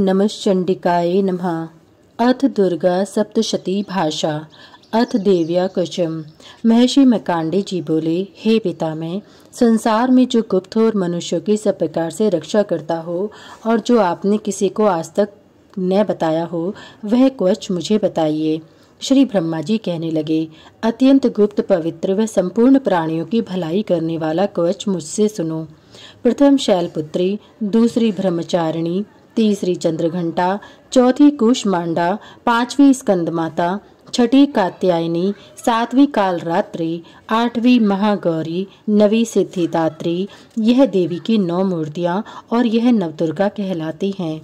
नमश्चंडिकाय नमः। अथ दुर्गा सप्तशती भाषा। अथ देव्या कवचम। महर्षि मार्कंडेय जी बोले, हे पितामह, संसार में जो गुप्त और मनुष्यों की सब प्रकार से रक्षा करता हो और जो आपने किसी को आज तक न बताया हो, वह कवच मुझे बताइए। श्री ब्रह्मा जी कहने लगे, अत्यंत गुप्त, पवित्र व संपूर्ण प्राणियों की भलाई करने वाला कवच मुझसे सुनो। प्रथम शैलपुत्री, दूसरी ब्रह्मचारिणी, तीसरी चंद्रघंटा, चौथी कुष्मांडा, पांचवी स्कंदमाता, छठी कात्यायनी, सातवीं कालरात्रि, आठवीं महागौरी, नवीं सिद्धिदात्री। यह देवी की 9 मूर्तियां और यह नवदुर्गा कहलाती हैं।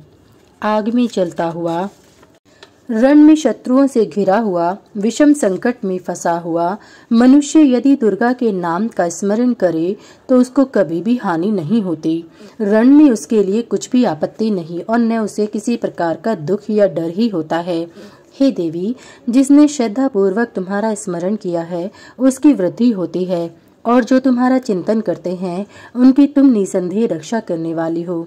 आग में जलता हुआ, रण में शत्रुओं से घिरा हुआ, विषम संकट में फंसा हुआ मनुष्य यदि दुर्गा के नाम का स्मरण करे तो उसको कभी भी हानि नहीं होती। रण में उसके लिए कुछ भी आपत्ति नहीं और न उसे किसी प्रकार का दुख या डर ही होता है। हे देवी, जिसने श्रद्धा पूर्वक तुम्हारा स्मरण किया है उसकी वृद्धि होती है और जो तुम्हारा चिंतन करते हैं उनकी तुम निसंदेह रक्षा करने वाली हो।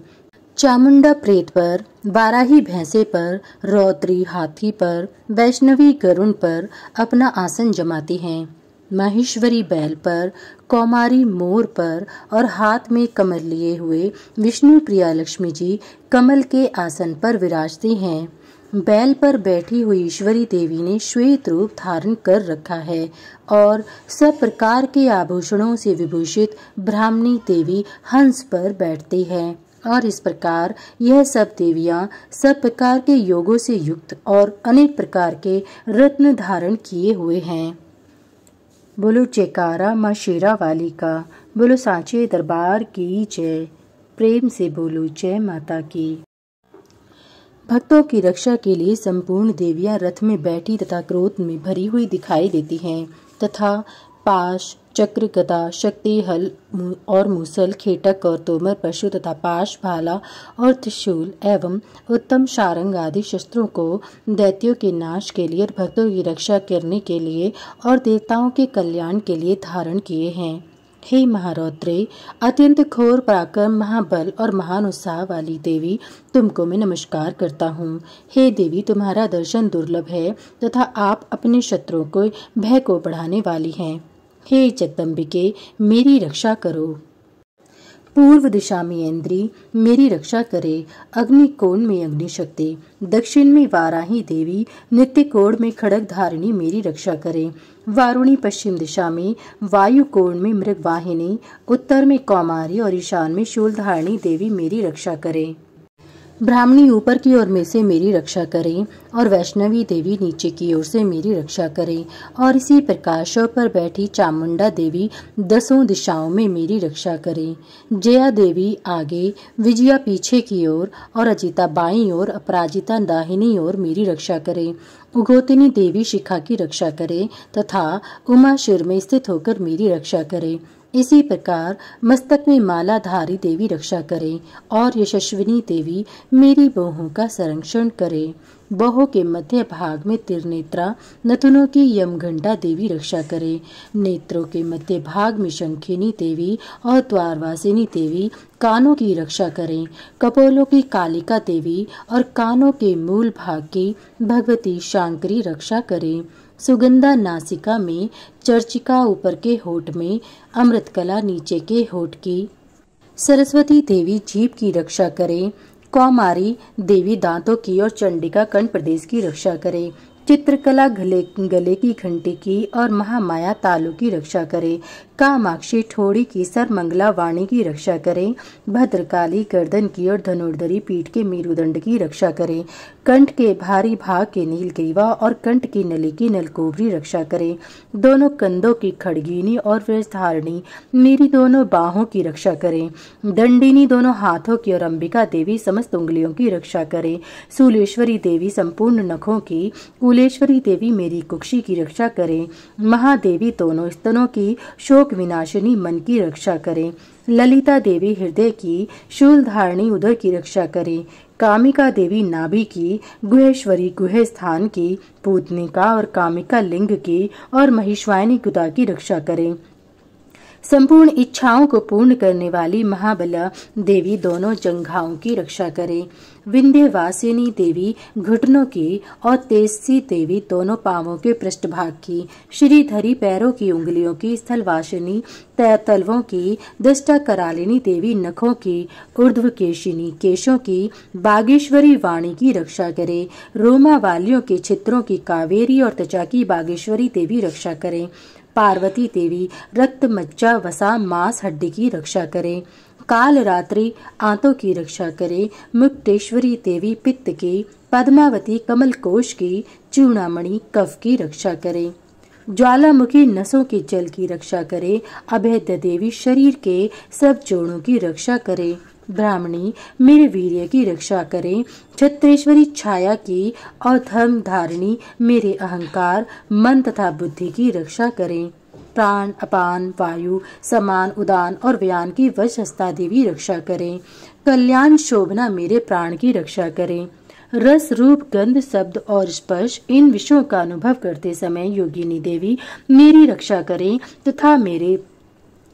चामुंडा प्रेत पर, बाराही भैंसे पर, रौद्री हाथी पर, वैष्णवी गरुण पर अपना आसन जमाती हैं। माहेश्वरी बैल पर, कौमारी मोर पर और हाथ में कमल लिए हुए विष्णु प्रिया लक्ष्मी जी कमल के आसन पर विराजती हैं। बैल पर बैठी हुई ईश्वरी देवी ने श्वेत रूप धारण कर रखा है और सब प्रकार के आभूषणों से विभूषित ब्राह्मणी देवी हंस पर बैठती है। और इस प्रकार यह सब देवियां सब प्रकार के योगों से युक्त और अनेक प्रकार के रत्न धारण किए हुए हैं। बोलो जयकारा माँ शेरा वाली का। बोलो सांचे दरबार की जय। प्रेम से बोलो जय माता की। भक्तों की रक्षा के लिए संपूर्ण देवियां रथ में बैठी तथा क्रोध में भरी हुई दिखाई देती हैं तथा पाश, चक्र, गदा, शक्ति, हल और मूसल, खेटक और तोमर, पशु तथा पाश, भाला और त्रिशूल एवं उत्तम सारंग आदि शस्त्रों को दैत्यों के नाश के लिए और भक्तों की रक्षा करने के लिए और देवताओं के कल्याण के लिए धारण किए हैं। हे महारौद्रे, अत्यंत घोर पराक्रम, महाबल और महान उत्साह वाली देवी, तुमको मैं नमस्कार करता हूँ। हे देवी, तुम्हारा दर्शन दुर्लभ है तथा आप अपने शत्रुओं को भय को बढ़ाने वाली हैं। हे जगदम्बिके, मेरी रक्षा करो। पूर्व दिशा में इंद्री मेरी रक्षा करे, अग्नि कोण में अग्निशक्ति, दक्षिण में वाराही देवी, नित्य कोण में खड़ग धारिणी मेरी रक्षा करे। वारुणी पश्चिम दिशा में, वायु कोण में मृगवाहिनी, उत्तर में कौमारी और ईशान में शूलधारिणी देवी मेरी रक्षा करे। ब्राह्मणी ऊपर की ओर में से मेरी रक्षा करें और वैष्णवी देवी नीचे की ओर से मेरी रक्षा करें और इसी प्रकार शव पर बैठी चामुंडा देवी 10 दिशाओं में मेरी रक्षा करें। जया देवी आगे, विजया पीछे की ओर और अजिता बाईं ओर, अपराजिता दाहिनी ओर मेरी रक्षा करें। उगोतिनी देवी शिखा की रक्षा करे तथा उमा शिर में स्थित होकर मेरी रक्षा करे। इसी प्रकार मस्तक में मालाधारी देवी रक्षा करे और यशस्विनी देवी मेरी बाहों का संरक्षण करे। बाहों के मध्य भाग में त्रिनेत्रा नथुनों की यमघंटा देवी रक्षा करे। नेत्रों के मध्य भाग में शंखिनी देवी और द्वारवासिनी देवी कानों की रक्षा करें। कपोलों की कालिका देवी और कानों के मूल भाग की भगवती शांकरी रक्षा करें। सुगंधा नासिका में, चर्चिका ऊपर के होठ में, अमृतकला नीचे के होठ की, सरस्वती देवी जीभ की रक्षा करें। कौमारी देवी दांतों की और चंडिका कर्ण प्रदेश की रक्षा करे। चित्रकला गले की घंटी की और महामाया तालु की रक्षा करे। कामाक्षी ठोड़ी की सर्वमंगला वाणी की रक्षा करें। भद्रकाली गर्दन की और धनुर्धरी पीठ के मेरुदंड की रक्षा करें। कंठ के भारी भाग के नीलग्रीवा और कंठ की नली की नलकोबरी रक्षा करें। दोनों कंधों की खड़गीनी और वृषधारिणी मेरी दोनों बाहों की रक्षा करें। दंडिनी दोनों हाथों की और अंबिका देवी समस्त उंगलियों की रक्षा करें। शूलेश्वरी देवी संपूर्ण नखों की, कुलेश्वरी देवी मेरी कुक्षी की रक्षा करें। महादेवी दोनों स्तनों की, शोक विनाशिनी मन की रक्षा करें। ललिता देवी हृदय की, शूलधारिणी उदर की रक्षा करें। कामिका देवी नाभि की, गुहेश्वरी गुह स्थान की, पूतनिका और कामिका लिंग की और महिषवाहिनी गुदा की रक्षा करें। संपूर्ण इच्छाओं को पूर्ण करने वाली महाबला देवी दोनों जंघाओं की रक्षा करे। विंध्यवासिनी देवी घुटनों की और तेजसी देवी दोनों पांवों के पृष्ठभाग की, श्रीधरी पैरों की उंगलियों की, स्थलवासिनी तलवों की, दष्टा करालिनी देवी नखों की, ऊर्ध्वकेशिनी केशों की, बागेश्वरी वाणी की रक्षा करे। रोमा वालियों के छित्रों की कावेरी और त्वचा की बागेश्वरी देवी रक्षा करे। पार्वती देवी रक्त मज्जा वसा मांस हड्डी की रक्षा करे। काल रात्रि आंतों की रक्षा करे। मुक्तेश्वरी देवी पित्त की, पद्मावती कमल कोश की, चूड़ामणि कफ की रक्षा करे। ज्वालामुखी नसों की जल की रक्षा करे। अभेद्य देवी शरीर के सब जोड़ों की रक्षा करे। ब्राह्मणी मेरे वीर्य की रक्षा करे। छत्रेश्वरी छाया की और धर्म धारिणी मेरे अहंकार मन तथा बुद्धि की रक्षा करे। प्राण अपान वायु समान उदान और व्यान की वशस्ता देवी रक्षा करे। कल्याण शोभना मेरे प्राण की रक्षा करे। रस रूप गंध शब्द और स्पर्श इन विषयों का अनुभव करते समय योगिनी देवी मेरी रक्षा करें तथा मेरे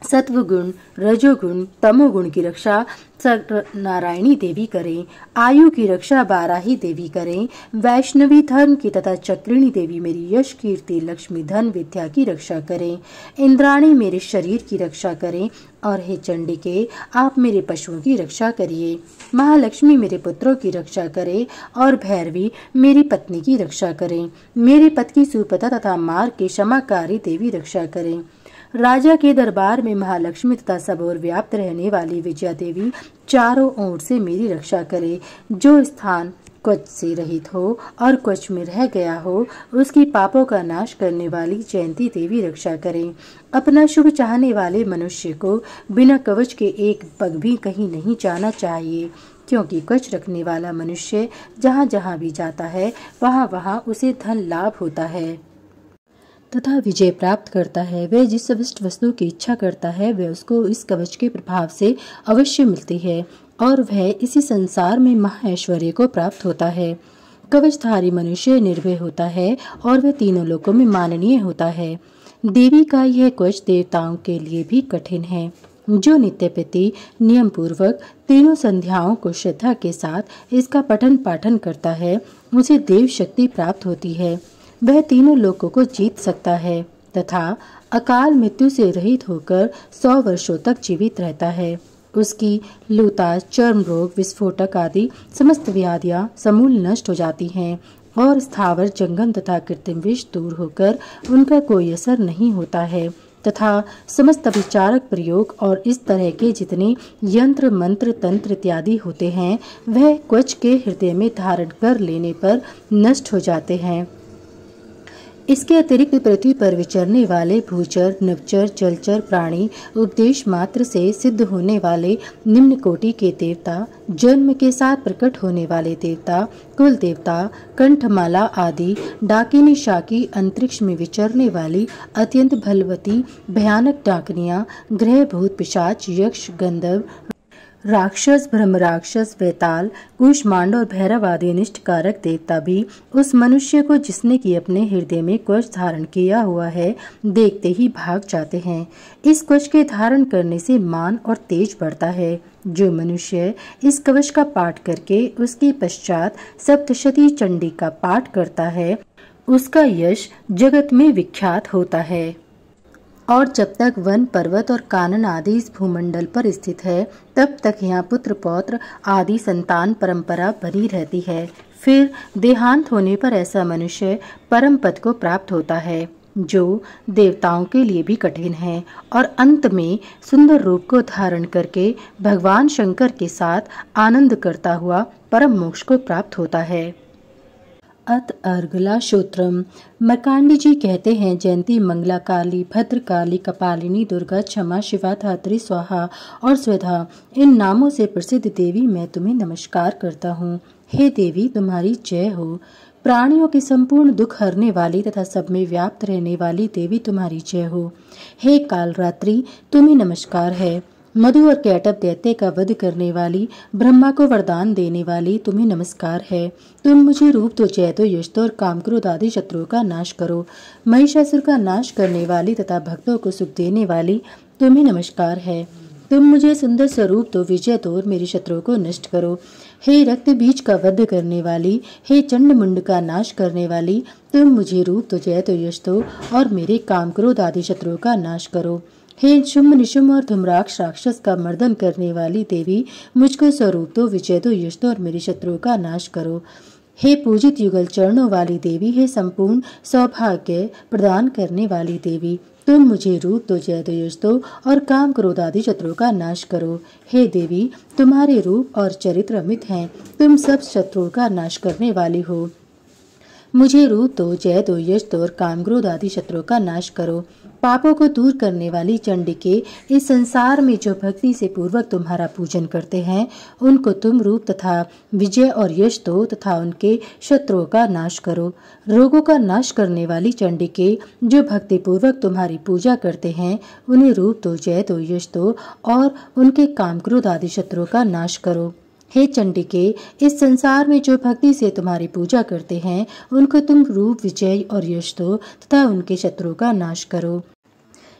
सत्वगुण रजोगुण तमोगुण की रक्षा नारायणी देवी करें। आयु की रक्षा बाराही देवी करें। वैष्णवी धर्म की तथा चक्रिणी देवी मेरी यश कीर्ति लक्ष्मी धन विद्या की रक्षा करें। इंद्राणी मेरे शरीर की रक्षा करें और हे चंडिके आप मेरे पशुओं की रक्षा करिए। महालक्ष्मी मेरे पुत्रों की रक्षा करे और भैरवी मेरी पत्नी की रक्षा करें। मेरे पति की सुपथा तथा मार्ग के क्षमाकारी देवी रक्षा करें। राजा के दरबार में महालक्ष्मी तथा सब ओर व्याप्त रहने वाली विजया देवी चारों ओर से मेरी रक्षा करे। जो स्थान कुछ से रहित हो और कुछ में रह गया हो उसकी पापों का नाश करने वाली जयंती देवी रक्षा करें। अपना शुभ चाहने वाले मनुष्य को बिना कवच के एक पग भी कहीं नहीं जाना चाहिए, क्योंकि कवच रखने वाला मनुष्य जहाँ जहाँ भी जाता है वहाँ वहाँ उसे धन लाभ होता है तथा विजय प्राप्त करता है। वह जिस अविष्ट वस्तु की इच्छा करता है वह उसको इस कवच के प्रभाव से अवश्य मिलती है और वह इसी संसार में महाऐश्वर्य को प्राप्त होता है। कवचधारी मनुष्य निर्भय होता है और वह तीनों लोकों में माननीय होता है। देवी का यह कवच देवताओं के लिए भी कठिन है। जो नित्य प्रति नियम पूर्वक तीनों संध्याओं को श्रद्धा के साथ इसका पठन पाठन करता है उसे देव शक्ति प्राप्त होती है। वह तीनों लोकों को जीत सकता है तथा अकाल मृत्यु से रहित होकर 100 वर्षों तक जीवित रहता है। उसकी लूता चर्म रोग विस्फोटक आदि समस्त व्याधियां समूल नष्ट हो जाती हैं और स्थावर जंगम तथा कृत्रिम विष दूर होकर उनका कोई असर नहीं होता है तथा समस्त विचारक प्रयोग और इस तरह के जितने यंत्र मंत्र तंत्र इत्यादि होते हैं वह कवच के हृदय में धारण कर लेने पर नष्ट हो जाते हैं। इसके अतिरिक्त पृथ्वी पर विचरने वाले भूचर नवचर जलचर प्राणी उपदेश मात्र से सिद्ध होने वाले निम्न कोटि के देवता जन्म के साथ प्रकट होने वाले देवता कुल देवता कंठमाला आदि डाकिनी शाकी अंतरिक्ष में विचरने वाली अत्यंत बलवती भयानक डाकनियां ग्रह भूत पिशाच यक्ष गंधर्व राक्षस ब्रह्म राक्षस वेताल कूष्मांड और भैरव आदि अनिष्ट कारक देवता भी उस मनुष्य को जिसने कि अपने हृदय में कवच धारण किया हुआ है देखते ही भाग जाते हैं। इस कवच के धारण करने से मान और तेज बढ़ता है। जो मनुष्य इस कवच का पाठ करके उसके पश्चात सप्तशती चंडी का पाठ करता है उसका यश जगत में विख्यात होता है। और जब तक वन पर्वत और कानन आदि इस भूमंडल पर स्थित है तब तक यहाँ पुत्र पौत्र आदि संतान परंपरा बनी रहती है। फिर देहांत होने पर ऐसा मनुष्य परम पद को प्राप्त होता है जो देवताओं के लिए भी कठिन है और अंत में सुंदर रूप को धारण करके भगवान शंकर के साथ आनंद करता हुआ परम मोक्ष को प्राप्त होता है। अत अर्गला श्रोत्रम मर्कांडी जी कहते हैं, जयंती मंगला काली भद्र काली कपालिनी दुर्गा क्षमा शिवा धात्री स्वाहा और स्वधा इन नामों से प्रसिद्ध देवी मैं तुम्हें नमस्कार करता हूँ। हे देवी तुम्हारी जय हो। प्राणियों के संपूर्ण दुख हरने वाली तथा सब में व्याप्त रहने वाली देवी तुम्हारी जय हो। हे कालरात्रि तुम्हें नमस्कार है। मधु और कैटभ दैत्य का वध करने वाली ब्रह्मा को वरदान देने वाली तुम्हें नमस्कार है। तुम मुझे रूप दो जय दो यश दो और कामक्रोध आदि शत्रुओं का नाश करो। महिषासुर का नाश करने वाली तथा भक्तों को सुख देने वाली तुम्हें नमस्कार है। तुम मुझे सुंदर स्वरूप दो, विजय दो और मेरे शत्रुओं को नष्ट करो। हे रक्त बीज का वध करने वाली, हे चंड मुंड का नाश करने वाली, तुम मुझे रूप दो, जय दो, यश दो और मेरे काम क्रोध आदि शत्रुओं का नाश करो। हे शुंभ निशुंभ और धूम्राक्ष राक्षस का मर्दन करने वाली देवी, मुझको स्वरूप दो, विजय दो, यश दो और मेरे शत्रुओं का नाश करो। हे पूजित युगल चरणों वाली देवी, हे संपूर्ण सौभाग्य प्रदान करने वाली देवी, तुम मुझे रूप दो, जय दो, यश दो और काम क्रोध आदि शत्रुओं का नाश करो। हे देवी, तुम्हारे रूप और चरित्र अमित हैं, तुम सब शत्रुओं का नाश करने वाली हो। मुझे रूप दो, जय दो, यश दो और काम क्रोध आदि शत्रुओं का नाश करो। पापों को दूर करने वाली चंडिके, इस संसार में जो भक्ति से पूर्वक तुम्हारा पूजन करते हैं, उनको तुम रूप तथा विजय और यश दो तथा उनके शत्रुओं का नाश करो। रोगों का नाश करने वाली चंडिके, जो भक्ति पूर्वक तुम्हारी पूजा करते हैं, उन्हें रूप दो, जय दो, यश दो और उनके काम क्रोध आदि शत्रुओं का नाश करो। हे चंडिके, इस संसार में जो भक्ति से तुम्हारी पूजा करते हैं, उनको तुम रूप, विजय और यश दो तथा उनके शत्रुओं का नाश करो।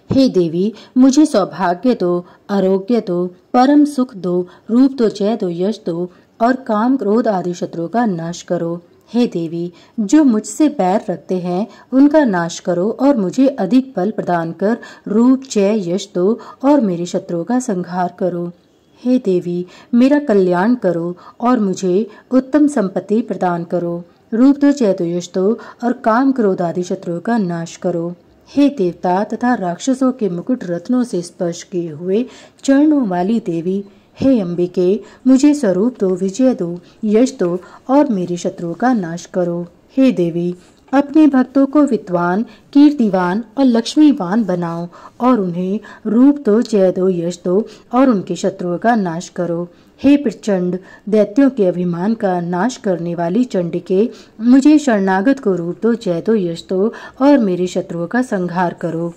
हे देवी, मुझे सौभाग्य दो, आरोग्य दो, परम सुख दो, रूप दो, जय दो, यश दो और काम क्रोध आदि शत्रुओं का नाश करो। हे देवी, जो मुझसे बैर रखते हैं, उनका नाश करो और मुझे अधिक बल प्रदान कर रूप, जय, यश दो और मेरे शत्रुओं का संहार करो। हे देवी, मेरा कल्याण करो और मुझे उत्तम संपत्ति प्रदान करो। रूप दो, जय दो, यश दो और काम क्रोध आदि शत्रुओं का नाश करो। हे देवता तथा राक्षसों के मुकुट रत्नों से स्पर्श किए हुए चरणों वाली देवी, हे अंबिके, मुझे स्वरूप दो, विजय दो, यश दो और मेरे शत्रुओं का नाश करो। हे देवी, अपने भक्तों को विद्वान, कीर्तिवान और लक्ष्मीवान बनाओ और उन्हें रूप दो, जय दो, यश दो और उनके शत्रुओं का नाश करो। हे प्रचंड, दैत्यों के अभिमान का नाश करने वाली चंडिके, मुझे शरणागत को रूप दो, जय दो, यश दो और मेरे शत्रुओं का संहार करो।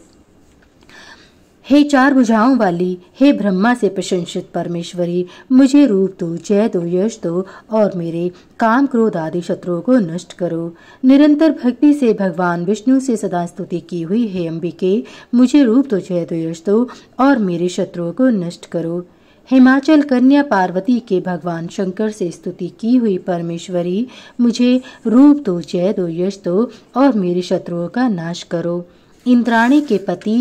हे चार भुजाओं वाली, हे ब्रह्मा से प्रशंसित परमेश्वरी, मुझे रूप दो, जय दो, यश दो और मेरे काम क्रोध आदि शत्रुओं को नष्ट करो। निरंतर भक्ति से भगवान विष्णु से सदा स्तुति की हुई हे अंबिके, मुझे रूप दो, जय दो, यश दो और मेरे शत्रुओं को नष्ट करो। हिमाचल कन्या पार्वती के भगवान शंकर से स्तुति की हुई परमेश्वरी, मुझे रूप दो, जय दो, यश दो और मेरे शत्रुओं का नाश करो। इंद्राणी के पति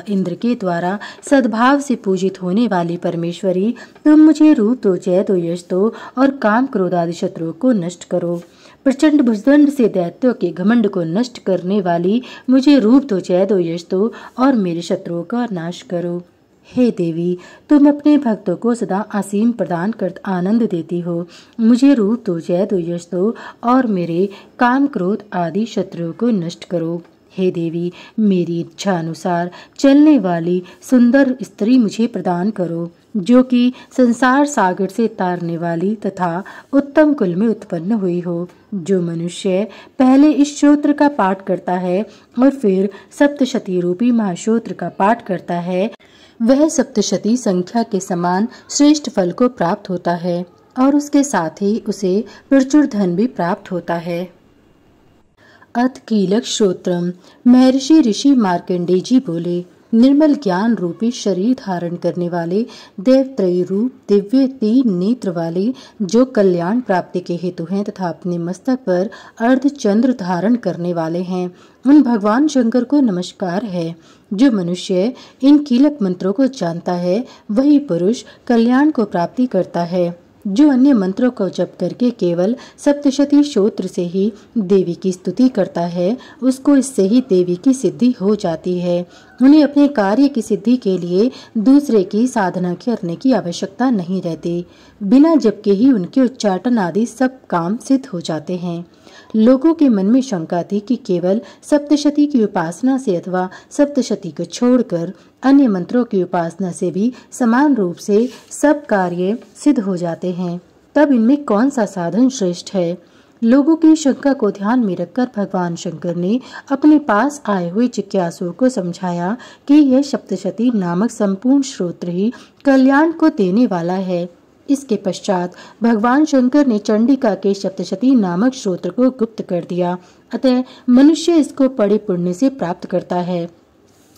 इंद्र के द्वारा सद्भाव से पूजित होने वाली परमेश्वरी, तुम मुझे रूप दो, जय दो, यश दो और काम क्रोध आदि शत्रुओं को नष्ट करो। प्रचंड भुजदंड से दैत्यों के घमंड को नष्ट करने वाली, मुझे रूप दो, जय दो, यश दो और मेरे शत्रुओं का नाश करो। हे देवी, तुम अपने भक्तों को सदा असीम प्रदान कर आनंद देती हो। मुझे रूप दो, जय दो, यश दो और मेरे काम क्रोध आदि शत्रुओं को नष्ट करो। हे देवी, मेरी इच्छा अनुसार चलने वाली सुंदर स्त्री मुझे प्रदान करो, जो कि संसार सागर से तारने वाली तथा उत्तम कुल में उत्पन्न हुई हो। जो मनुष्य पहले इस श्रोत्र का पाठ करता है और फिर सप्तशती रूपी महाश्रोत्र का पाठ करता है, वह सप्तशती संख्या के समान श्रेष्ठ फल को प्राप्त होता है और उसके साथ ही उसे प्रचुर धन भी प्राप्त होता है। अथ कीलक श्रोत्रम। महर्षि ऋषि मार्कंडेय जी बोले, निर्मल ज्ञान रूपी शरीर धारण करने वाले, देवत्रयी रूप, दिव्य 3 नेत्र वाले, जो कल्याण प्राप्ति के हेतु हैं तथा अपने मस्तक पर अर्धचंद्र धारण करने वाले हैं, उन भगवान शंकर को नमस्कार है। जो मनुष्य इन कीलक मंत्रों को जानता है, वही पुरुष कल्याण को प्राप्ति करता है। जो अन्य मंत्रों को जप करके केवल सप्तशती स्तोत्र से ही देवी की स्तुति करता है, उसको इससे ही देवी की सिद्धि हो जाती है। उन्हें अपने कार्य की सिद्धि के लिए दूसरे की साधना करने की आवश्यकता नहीं रहती। बिना जप के ही उनके उच्चाटन आदि सब काम सिद्ध हो जाते हैं। लोगों के मन में शंका थी कि केवल सप्तशती की उपासना से अथवा सप्तशती को छोड़कर अन्य मंत्रों की उपासना से भी समान रूप से सब कार्य सिद्ध हो जाते हैं, तब इनमें कौन सा साधन श्रेष्ठ है? लोगों की शंका को ध्यान में रखकर भगवान शंकर ने अपने पास आए हुए जिज्ञासुओं को समझाया कि यह सप्तशती नामक संपूर्ण स्तोत्र ही कल्याण को देने वाला है। इसके पश्चात भगवान शंकर ने चंडिका के सप्तशती नामक स्तोत्र को गुप्त कर दिया, अतः मनुष्य इसको पढ़े पुण्य से प्राप्त करता है।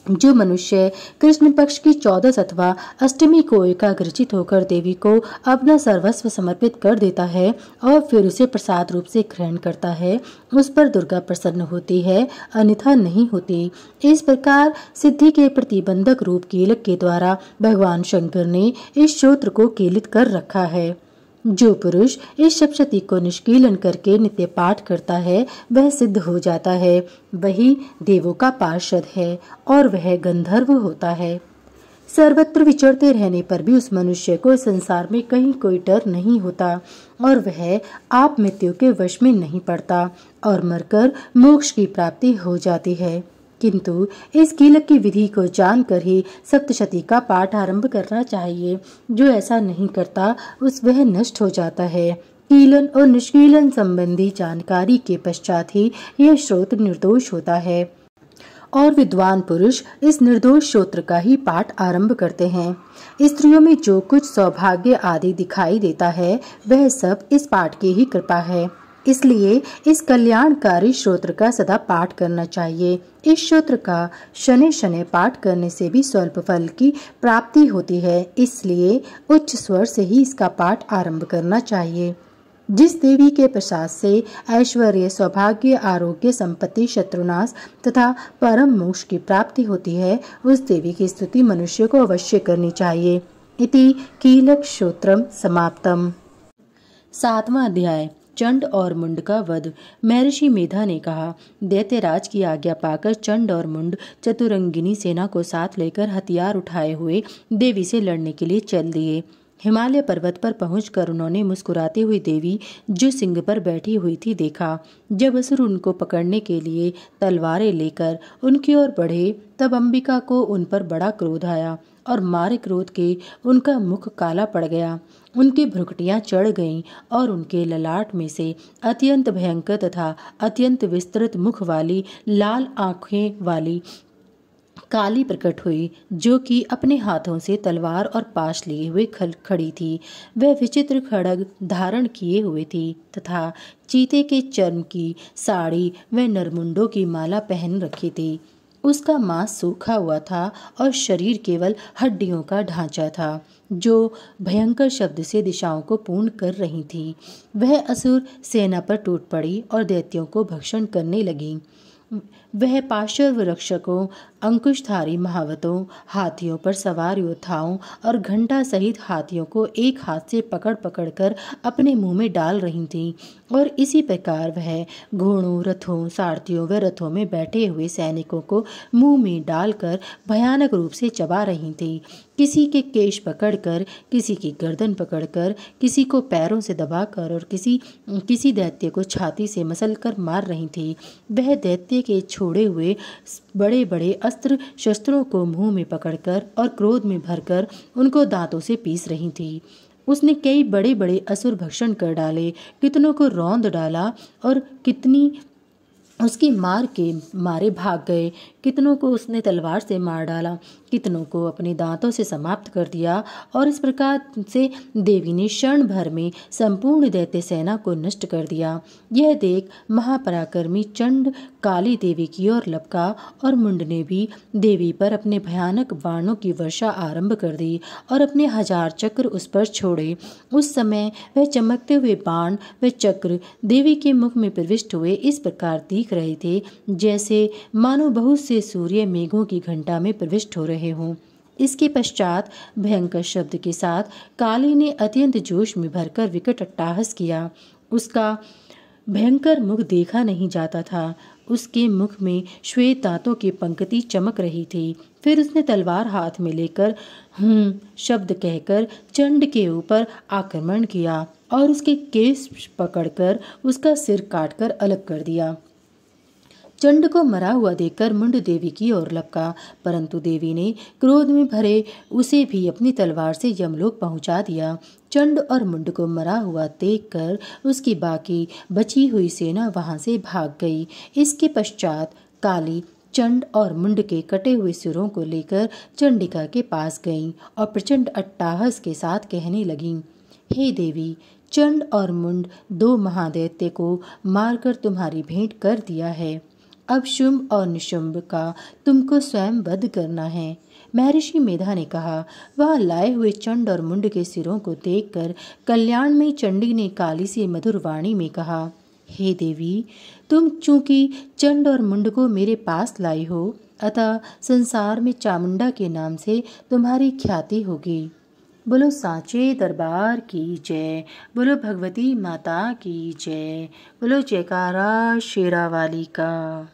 जो मनुष्य कृष्ण पक्ष की 14 अथवा अष्टमी को एकाग्रचित होकर देवी को अपना सर्वस्व समर्पित कर देता है और फिर उसे प्रसाद रूप से ग्रहण करता है, उस पर दुर्गा प्रसन्न होती है, अन्यथा नहीं होती। इस प्रकार सिद्धि के प्रतिबंधक रूप कीलक के द्वारा भगवान शंकर ने इस श्रोत्र को कीलित कर रखा है। जो पुरुष इस सप्तशती को निष्कीलन करके नित्य पाठ करता है वह सिद्ध हो जाता है, वही देवों का पार्षद है और वह गंधर्व होता है। सर्वत्र विचरते रहने पर भी उस मनुष्य को संसार में कहीं कोई डर नहीं होता और वह आप मृत्यु के वश में नहीं पड़ता और मरकर मोक्ष की प्राप्ति हो जाती है। किंतु इस कीलक की विधि को जानकर ही सप्तशती का पाठ आरंभ करना चाहिए। जो ऐसा नहीं करता वह नष्ट हो जाता है। कीलन और निष्कीलन संबंधी जानकारी के पश्चात ही यह श्रोत्र निर्दोष होता है और विद्वान पुरुष इस निर्दोष श्रोत्र का ही पाठ आरंभ करते हैं। स्त्रियों में जो कुछ सौभाग्य आदि दिखाई देता है वह सब इस पाठ की ही कृपा है। इसलिए इस कल्याणकारी श्रोत्र का सदा पाठ करना चाहिए। इस श्रोत्र का शनि शनि पाठ करने से भी स्वल्प फल की प्राप्ति होती है, इसलिए उच्च स्वर से ही इसका पाठ आरंभ करना चाहिए। जिस देवी के प्रसाद से ऐश्वर्य, सौभाग्य, आरोग्य, संपत्ति, शत्रुनाश तथा परम मोक्ष की प्राप्ति होती है, उस देवी की स्तुति मनुष्य को अवश्य करनी चाहिए। इति कीलक श्रोत्रम समाप्तम। 7वां अध्याय चंड और मुंड का वध। महर्षि मेधा ने कहा, दैत्यराज की आज्ञा पाकर चंड और मुंड चतुरंगिनी सेना को साथ लेकर हथियार उठाए हुए देवी से लड़ने के लिए चल दिए। हिमालय पर्वत पर पहुंचकर उन्होंने मुस्कुराती हुई देवी जो सिंह पर बैठी हुई थी देखा। जब असुर उनको पकड़ने के लिए तलवारें लेकर उनकी ओर बढ़े तब अंबिका को उन पर बड़ा क्रोध आया और मारे क्रोध के उनका मुख काला पड़ गया, उनकी भ्रुकुटियां चढ़ गईं और उनके ललाट में से अत्यंत भयंकर तथा अत्यंत विस्तृत मुख वाली लाल आंखें वाली काली प्रकट हुई, जो कि अपने हाथों से तलवार और पाश लिए हुए खड़ी थी। वह विचित्र खड्ग धारण किए हुए थी तथा चीते के चर्म की साड़ी व नरमुंडों की माला पहन रखी थी। उसका मांस सूखा हुआ था और शरीर केवल हड्डियों का ढांचा था, जो भयंकर शब्द से दिशाओं को पूर्ण कर रही थी। वह असुर सेना पर टूट पड़ी और दैत्यों को भक्षण करने लगी। वह पार्श्व रक्षकों, अंकुशधारी महावतों, हाथियों पर सवार योद्धाओं और घंटा सहित हाथियों को एक हाथ से पकड़ पकड़ कर अपने मुंह में डाल रही थी और इसी प्रकार वह घोड़ों, रथों, सारथियों व रथों में बैठे हुए सैनिकों को मुंह में डालकर भयानक रूप से चबा रही थी। किसी के केश पकड़कर, किसी की गर्दन पकड़कर, किसी को पैरों से दबाकर और किसी दैत्य को छाती से मसलकर मार रही थी। वह दैत्य के छोड़े हुए बड़े बड़े अस्त्र शस्त्रों को मुंह में पकड़कर और क्रोध में भरकर उनको दांतों से पीस रही थी। उसने कई बड़े बड़े असुर भक्षण कर डाले, कितनों को रौंद डाला और कितनी उसकी मार के मारे भाग गए। कितनों को उसने तलवार से मार डाला, कितनों को अपने दांतों से समाप्त कर दिया और इस प्रकार से देवी ने क्षण भर में संपूर्ण दैत्य सेना को नष्ट कर दिया। यह देख महापराक्रमी चंड काली देवी की ओर लपका और मुंड ने भी देवी पर अपने भयानक बाणों की वर्षा आरंभ कर दी और अपने 1000 चक्र उस पर छोड़े। उस समय वह चमकते हुए बाण व चक्र देवी के मुख में प्रविष्ट हुए इस प्रकार दिख रहे थे जैसे मानो बहुत से सूर्य मेघों की घंटा में प्रविष्ट हो रहे हों। इसके पश्चात भयंकर शब्द के साथ काली ने अत्यंत जोश में भरकर विकट अट्टहास किया। उसका भयंकर मुख देखा नहीं जाता था। उसके मुख में श्वेत दांतों की पंक्ति चमक रही थी। फिर उसने तलवार हाथ में लेकर शब्द कहकर चंड के ऊपर आक्रमण किया और उसके केस पकड़कर उसका सिर काटकर अलग कर दिया। चंड को मरा हुआ देखकर मुंड देवी की ओर लपका, परंतु देवी ने क्रोध में भरे उसे भी अपनी तलवार से यमलोक पहुंचा दिया। चंड और मुंड को मरा हुआ देखकर उसकी बाकी बची हुई सेना वहां से भाग गई। इसके पश्चात काली चंड और मुंड के कटे हुए सिरों को लेकर चंडिका के पास गईं और प्रचंड अट्टहास के साथ कहने लगीं, हे देवी, चंड और मुंड 2 महादैत्य को मारकर तुम्हारी भेंट कर दिया है। अब शुंभ और निशुंभ का तुमको स्वयं वध करना है। महर्षि मेधा ने कहा। वह लाए हुए चंड और मुंड के सिरों को देखकर कल्याणमयी चंडी ने काली सी मधुर वाणी में कहा, हे देवी, तुम चूंकि चंड और मुंड को मेरे पास लाई हो, अतः संसार में चामुंडा के नाम से तुम्हारी ख्याति होगी। बोलो सांचे दरबार की जय। बोलो भगवती माता की जय। बोलो जयकारा शेरावाली का।